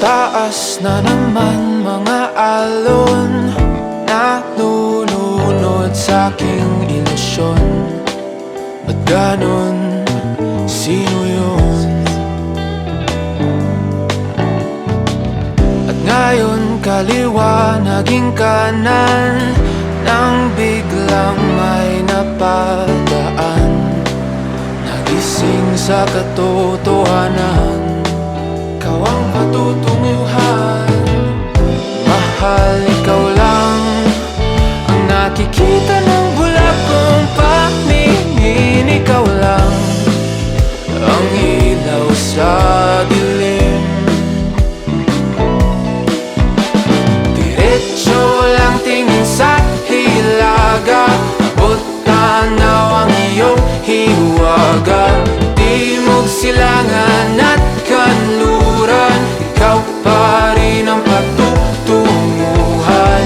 taas na naman mga alon, nalulunod sa aking ilusyon. Ba't ganon? Sino yun? At ngayon kaliwa naging kanan, nang biglang may napadaan, nagising sa katotohanan. Ikaw ang patutunguhan, mahal, ikaw lang ang nakikita ng bulag kong paningin. Ikaw lang ang ilaw sa dilim. Diretso lang tingin sa hilaga, abot tanaw ang iyong hiwaga. Timog, silangan at kanluran, ikaw pa rin ang patutunguhan.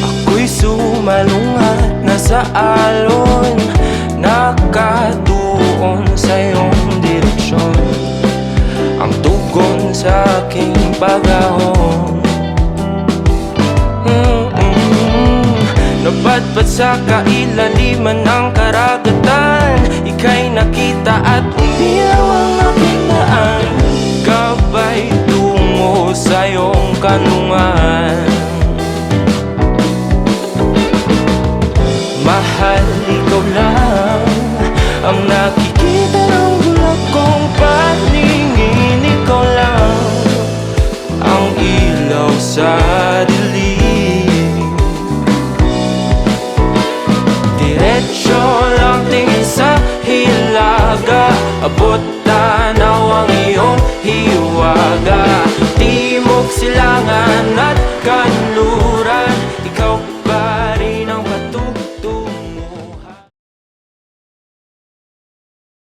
Ako'y sumalungat na sa alon, nakatuon sa iyong direksyon. Ang tugon sa aking pagahon, napadpad sa kailaliman ng karagatan. Ika'y nakita at umilaw ang aking daan, gabay tungo sa iyong kanlungan. Mahal, ikaw lang ang nakikita ng bulag kong paningin. Ikaw lang ang ilaw sa dilim. Diretso lang tingin sa hilaga, abot tanaw ang iyong hiwaga. Timog, silangan at kanluran,